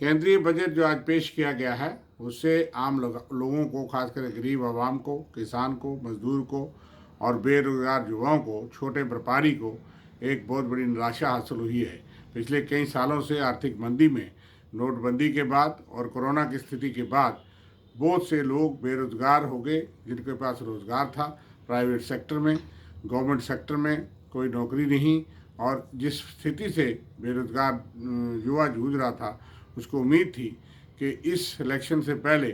केंद्रीय बजट जो आज पेश किया गया है उससे आम लोगों को, खासकर गरीब आवाम को, किसान को, मजदूर को और बेरोजगार युवाओं को, छोटे व्यापारी को एक बहुत बड़ी निराशा हासिल हुई है। पिछले कई सालों से आर्थिक मंदी में, नोटबंदी के बाद और कोरोना की स्थिति के बाद बहुत से लोग बेरोजगार हो गए। जिनके पास रोजगार था प्राइवेट सेक्टर में, गवर्नमेंट सेक्टर में कोई नौकरी नहीं, और जिस स्थिति से बेरोजगार युवा जूझ रहा था, उसको उम्मीद थी कि इस इलेक्शन से पहले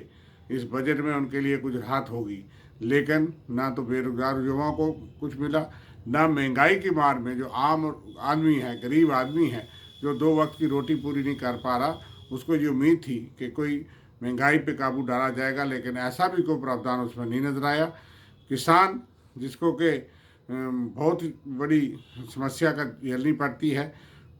इस बजट में उनके लिए कुछ राहत होगी। लेकिन ना तो बेरोजगार युवाओं को कुछ मिला, ना महंगाई की मार में जो आम आदमी है, गरीब आदमी है, जो 2 वक्त की रोटी पूरी नहीं कर पा रहा, उसको ये उम्मीद थी कि कोई महंगाई पे काबू डाला जाएगा, लेकिन ऐसा भी कोई प्रावधान उसमें नहीं नजर आया। किसान, जिसको कि बहुत ही बड़ी समस्या का झेलनी पड़ती है,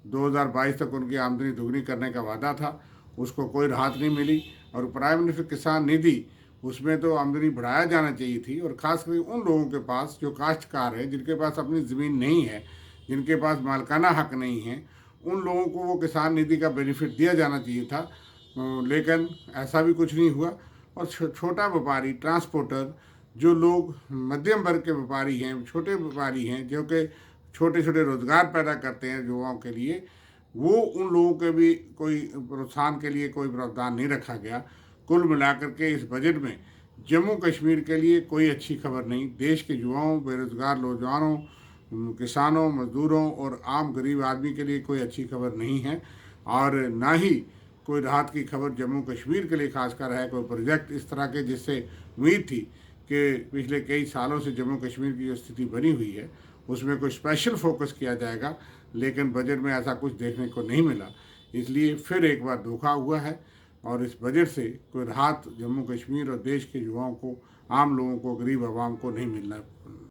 2022 तक उनकी आमदनी दुगनी करने का वादा था, उसको कोई राहत नहीं मिली। और प्राइम मिनिस्टर किसान निधि, उसमें तो आमदनी बढ़ाया जाना चाहिए थी, और ख़ासकर उन लोगों के पास जो काश्तकार है, जिनके पास अपनी ज़मीन नहीं है, जिनके पास मालकाना हक नहीं है, उन लोगों को वो किसान निधि का बेनिफिट दिया जाना चाहिए था। लेकिन ऐसा भी कुछ नहीं हुआ। और छोटा व्यापारी, ट्रांसपोर्टर, जो लोग मध्यम वर्ग के व्यापारी हैं, छोटे व्यापारी हैं, जो कि छोटे छोटे रोजगार पैदा करते हैं युवाओं के लिए, वो उन लोगों के भी कोई प्रोत्साहन के लिए कोई प्रावधान नहीं रखा गया। कुल मिलाकर के इस बजट में जम्मू कश्मीर के लिए कोई अच्छी खबर नहीं। देश के युवाओं, बेरोजगार नौजवानों, किसानों, मजदूरों और आम गरीब आदमी के लिए कोई अच्छी खबर नहीं है। और ना ही कोई राहत की खबर जम्मू कश्मीर के लिए खासकर है। कोई प्रोजेक्ट इस तरह के जिससे उम्मीद थी कि पिछले कई सालों से जम्मू कश्मीर की जो स्थिति बनी हुई है उसमें कोई स्पेशल फोकस किया जाएगा, लेकिन बजट में ऐसा कुछ देखने को नहीं मिला। इसलिए फिर एक बार धोखा हुआ है, और इस बजट से कोई राहत जम्मू कश्मीर और देश के युवाओं को, आम लोगों को, गरीब आवाम को नहीं मिलना